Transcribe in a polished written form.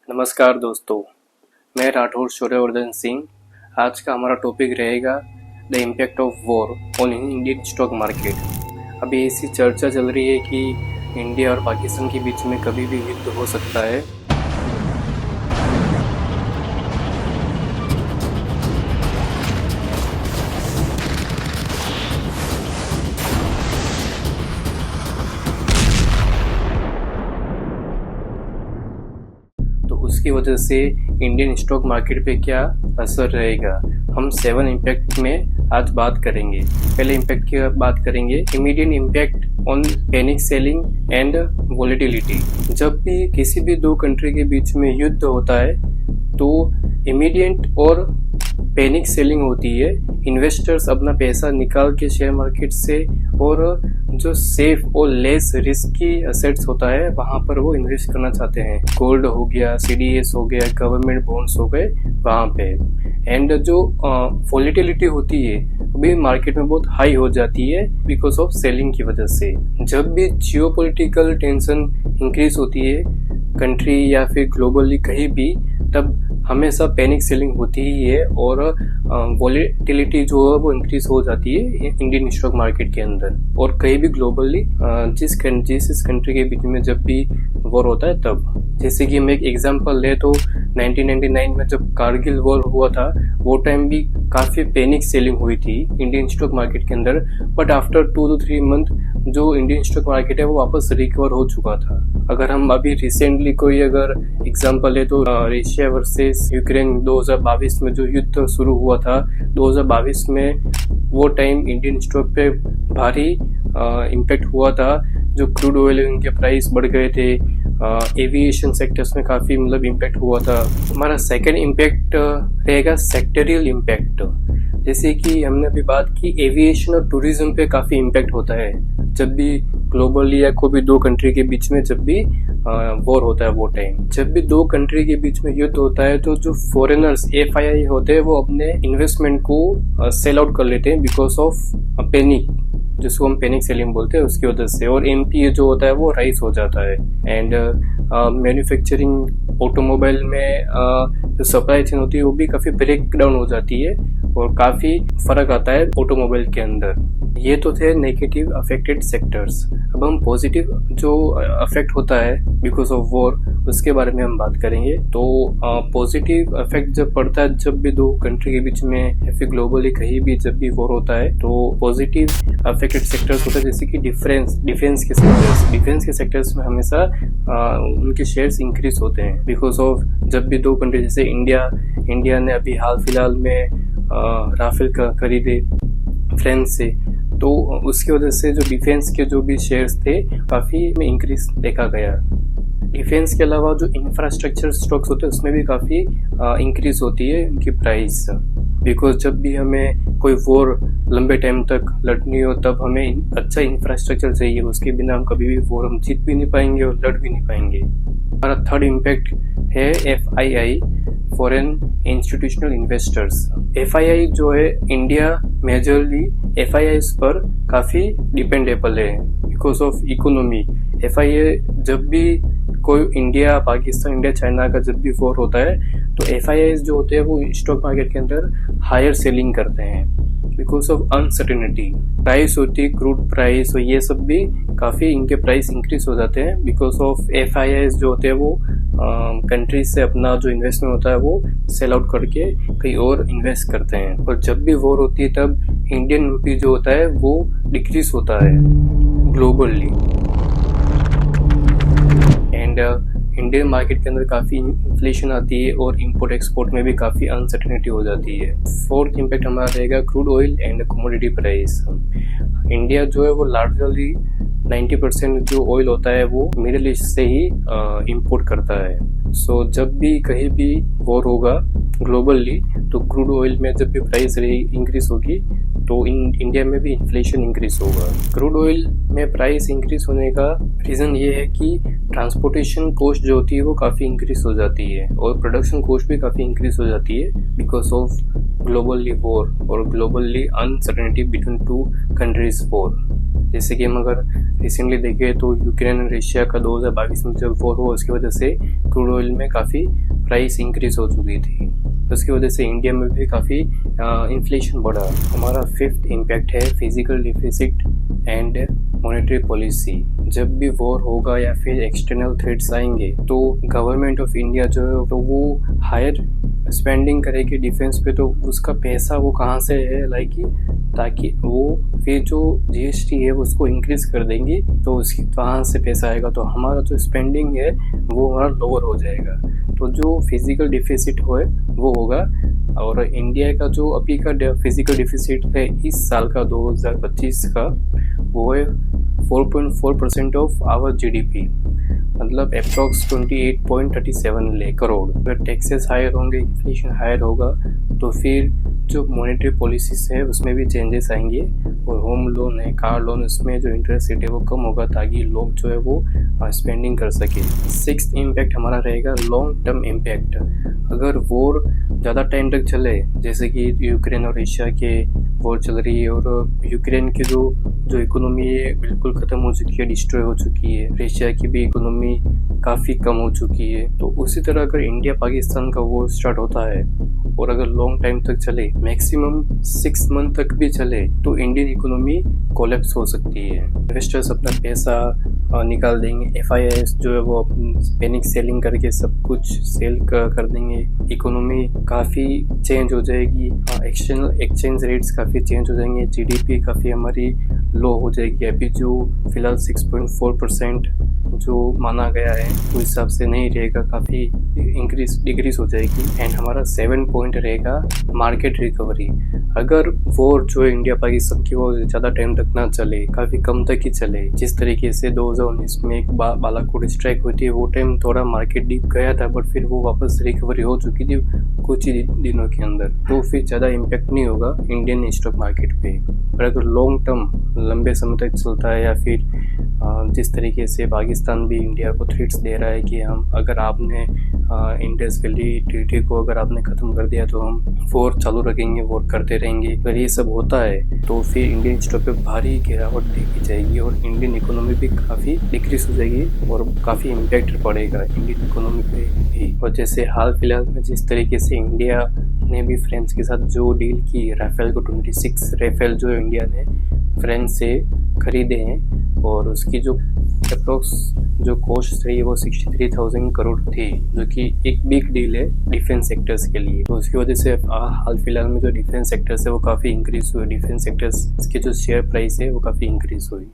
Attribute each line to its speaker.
Speaker 1: नमस्कार दोस्तों, मैं राठौर शौर्यवर्धन सिंह। आज का हमारा टॉपिक रहेगा the impact of war on Indian stock market. अभी ऐसी चर्चा चल रही है कि इंडिया और पाकिस्तान के बीच में कभी भी युद्ध हो सकता है। तो उसकी वजह से इंडियन स्टॉक मार्केट पे क्या असर रहेगा, हम 7 इम्पैक्ट में आज बात करेंगे। पहले इम्पैक्ट की बात करेंगे, immediate impact on panic selling and volatility. जब भी किसी भी दो कंट्री के बीच में युद्ध होता है तो इमीडिएट और पैनिक सेलिंग होती है। इन्वेस्टर्स अपना पैसा निकाल के शेयर मार्केट से और जो सेफ और लेस रिस्की असेट्स होता है वहां पर वो इन्वेस्ट करना चाहते हैं। गोल्ड हो गया, सीडीएस हो गया, गवर्नमेंट बॉन्ड्स हो गए वहां पे। एंड जो वॉलेटिलिटी होती है अभी मार्केट में बहुत हाई हो जाती है बिकॉज ऑफ सेलिंग की वजह से। जब भी जियोपॉलिटिकल टेंशन इंक्रीज होती है कंट्री या फिर ग्लोबली कहीं भी, तब हमेशा पैनिक सेलिंग होती ही है और वॉलेटिलिटी जो है वो इंक्रीज हो जाती है इंडियन स्टॉक मार्केट के अंदर और कहीं भी ग्लोबली जिस कंट्री के बीच में जब भी वॉर होता है तब। जैसे कि हम एक एग्जांपल ले तो 1999 में जब कारगिल वॉर हुआ था वो टाइम भी काफी पैनिक सेलिंग हुई थी इंडियन स्टॉक मार्केट के अंदर। बट आफ्टर 2 to 3 मंथ जो इंडियन स्टॉक मार्केट है वो वापस रिकवर हो चुका था। अगर हम अभी रिसेंटली कोई अगर एग्जांपल ले तो रशिया वर्सेस यूक्रेन 2022 में जो युद्ध शुरू हुआ था 2022 में, वो टाइम इंडियन स्टॉक पे भारी इम्पैक्ट हुआ था। जो क्रूड ऑयल उनके प्राइस बढ़ गए थे, एविएशन सेक्टर्स में काफी मतलब इम्पैक्ट हुआ था। हमारा सेकंड इम्पैक्ट रहेगा सेक्टरियल इम्पैक्ट। जैसे कि हमने अभी बात की एविएशन और टूरिज्म पे काफी इम्पैक्ट होता है जब भी ग्लोबली या कोई भी दो कंट्री के बीच में जब भी वॉर होता है वो टाइम। जब भी दो कंट्री के बीच में युद्ध होता है तो जो फॉरेनर्स एफआईआई होते हैं वो अपने इन्वेस्टमेंट को सेल आउट कर लेते हैं बिकॉज ऑफ पैनिक, जिसको हम पैनिक सेलिंग बोलते हैं उसकी वजह से। और एमपीए जो होता है वो राइज हो जाता है। एंड मैन्युफैक्चरिंग ऑटोमोबाइल में जो सप्लाई चेन होती है वो भी काफी ब्रेक डाउन हो जाती है और काफी फर्क आता है ऑटोमोबाइल के अंदर। ये तो थे नेगेटिव अफेक्टेड सेक्टर्स। अब हम पॉजिटिव जो अफेक्ट होता है बिकॉज ऑफ वॉर उसके बारे में हम बात करेंगे। तो पॉजिटिव अफेक्ट जब पड़ता है जब भी दो कंट्री के बीच में या फिर ग्लोबली कहीं भी जब भी वॉर होता है तो पॉजिटिव अफेक्टेड सेक्टर्स होता है जैसे कि डिफेंस के सेक्टर्स में हमेशा उनके शेयर्स इंक्रीज होते हैं बिकॉज ऑफ जब भी दो कंट्री जैसे इंडिया ने अभी हाल फिलहाल में राफेल का खरीदे फ्रांस से, तो उसकी वजह से जो डिफेंस के जो भी शेयर्स थे काफी में इंक्रीज देखा गया। डिफेंस के अलावा जो इंफ्रास्ट्रक्चर स्टॉक्स होते हैं उसमें भी काफी इंक्रीज होती है उनकी प्राइस बिकॉज जब भी हमें कोई वॉर लंबे टाइम तक लड़नी हो तब हमें अच्छा इंफ्रास्ट्रक्चर चाहिए। उसके बिना हम कभी भी वॉर हम जीत भी नहीं पाएंगे और लड़ भी नहीं पाएंगे। हमारा थर्ड इम्पैक्ट है FII, foreign institutional investors. FII जो है इंडिया मेजरली एफआईआई पर काफी डिपेंडेबल है बिकॉज ऑफ इकोनॉमी। एफआईआई जब भी कोई इंडिया चाइना का जब भी वॉर होता है तो एफआईआई जो होते हैं वो स्टॉक मार्केट के अंदर हायर सेलिंग करते हैं बिकॉज ऑफ अनसर्टेनिटी। प्राइस होती है क्रूड प्राइस और ये सब भी काफी इनके प्राइस इंक्रीज हो जाते हैं बिकॉज ऑफ एफआईआई जो होते हैं वो कंट्री से अपना जो इन्वेस्टमेंट होता है वो सेल आउट करके कहीं और इन्वेस्ट करते हैं। और जब भी वॉर होती है तब इंडियन रुपी जो होता है वो डिक्रीज होता है ग्लोबली। एंड इंडियन मार्केट के अंदर काफी इन्फ्लेशन आती है और इंपोर्ट एक्सपोर्ट में भी काफी अनसर्टेनिटी हो जाती है। फोर्थ इम्पैक्ट हमारा रहेगा crude oil and commodity price. India जो है वो लार्जली 90% जो ऑयल होता है वो मिडिल ईस्ट से ही इंपोर्ट करता है। सो जब भी कहीं भी वॉर होगा ग्लोबली तो क्रूड ऑयल में जब भी प्राइस इंक्रीज होगी तो इंडिया में भी इन्फ्लेशन इंक्रीज होगा। क्रूड ऑयल में प्राइस इंक्रीज होने का रीजन ये है कि ट्रांसपोर्टेशन कॉस्ट जो होती है वो काफी इंक्रीज हो जाती है और प्रोडक्शन कॉस्ट भी काफी इंक्रीज हो जाती है बिकॉज ऑफ ग्लोबली वॉर और globally uncertainty between two countries war. जैसे कि हम अगर रिसेंटली देखें तो यूक्रेन और रशिया का 2022 में जब वॉर हुआ उसकी वजह से क्रूड ऑयल में काफ़ी प्राइस इंक्रीज हो चुकी थी। उसकी वजह से इंडिया में भी काफ़ी इन्फ्लेशन बढ़ा। हमारा फिफ्थ इम्पैक्ट है physical deficit and monetary policy. जब भी वॉर होगा या फिर एक्सटर्नल थ्रेट्स आएंगे तो गवर्नमेंट ऑफ इंडिया जो है तो वो हायर स्पेंडिंग करेगी डिफेंस पे, तो उसका पैसा वो कहाँ से है लाएगी, ताकि वो फिर जो जीएसटी है उसको इंक्रीज कर देंगी, तो उसकी वहाँ से पैसा आएगा, तो हमारा जो स्पेंडिंग है वो हमारा लोअर हो जाएगा। तो जो फिजिकल डिफिसिट हो वो होगा। और इंडिया का जो अभी का फिजिकल डिफिसिट है इस साल का 2025 का वो है 4.4% ऑफ आवर जीडीपी, मतलब अप्रॉक्स 28.37 करोड़। अगर टैक्सेस हायर होंगे, इन्फ्लेशन हायर होगा, तो फिर जो मॉनेटरी पॉलिसीज है उसमें भी चेंजेस आएंगे, और होम लोन है, कार लोन, उसमें जो इंटरेस्ट रेट है वो कम होगा ताकि लोग जो है वो स्पेंडिंग कर सके। सिक्स्थ इम्पैक्ट हमारा रहेगा लॉन्ग टर्म इम्पैक्ट। अगर वॉर ज़्यादा टाइम तक चले, जैसे कि यूक्रेन और रशिया के वॉर चल रही है और यूक्रेन की जो इकोनॉमी है बिल्कुल ख़त्म हो चुकी है, डिस्ट्रॉय हो चुकी है, रशिया की भी इकोनॉमी काफ़ी कम हो चुकी है, तो उसी तरह अगर इंडिया पाकिस्तान का वॉर स्टार्ट होता है और अगर लॉन्ग टाइम तक चले, मैक्सिमम 6 मंथ तक भी चले, तो इंडियन इकोनॉमी कोलैप्स हो सकती है। इन्वेस्टर्स अपना पैसा निकाल देंगे, FIIs जो है वो पैनिक सेलिंग करके सब कुछ सेल कर देंगे, इकोनॉमी काफ़ी चेंज हो जाएगी, एक्सटर्नल एक्सचेंज रेट्स काफ़ी चेंज हो जाएंगे, जीडीपी काफ़ी हमारी लो हो जाएगी। अभी जो फिलहाल 6.4% जो माना गया है उस हिसाब से नहीं रहेगा, काफ़ी डिक्रीज हो जाएगी। एंड हमारा 7 पॉइंट रहेगा मार्केट रिकवरी। अगर वॉर जो है इंडिया पाकिस्तान की वो ज़्यादा टाइम तक ना चले, काफ़ी कम तक ही चले, जिस तरीके से 2019 में एक बालाकोट स्ट्राइक हुई थी, वो टाइम थोड़ा मार्केट डिप गया था, बट फिर वो वापस रिकवरी हो चुकी थी कुछ ही दिनों के अंदर, तो फिर ज़्यादा इम्पैक्ट नहीं होगा इंडियन स्टॉक मार्केट पे। पर अगर लॉन्ग टर्म लंबे समय तक चलता है, या फिर जिस तरीके से पाकिस्तान भी इंडिया को थ्रेट्स दे रहा है कि हम अगर आपने इंडस वैली ट्रीटी को अगर आपने ख़त्म कर दिया तो हम वॉर चालू रखेंगे, वॉर करते रहेंगे, अगर ये सब होता है तो फिर इंडियन स्टॉक पे भारी गिरावट देखी जाएगी और इंडियन इकोनॉमी भी काफ़ी डिक्रीज हो जाएगी और काफ़ी इम्पैक्ट पड़ेगा इंडियन इकोनॉमी पे भी। और जैसे हाल फिलहाल में जिस तरीके से इंडिया ने भी फ्रांस के साथ जो डील की, राफेल को 26 राफेल जो इंडिया ने फ्रांस से खरीदे हैं, और उसकी जो अप्रोक्स जो कॉस्ट रही है वो 63,000 करोड़ थी, जो कि एक बिग डील है डिफेंस सेक्टर्स के लिए। तो उसकी वजह से हाल फिलहाल में जो डिफेंस सेक्टर्स है वो काफ़ी इंक्रीज हुए, डिफेंस सेक्टर्स के जो शेयर प्राइस है वो काफ़ी इंक्रीज हुई।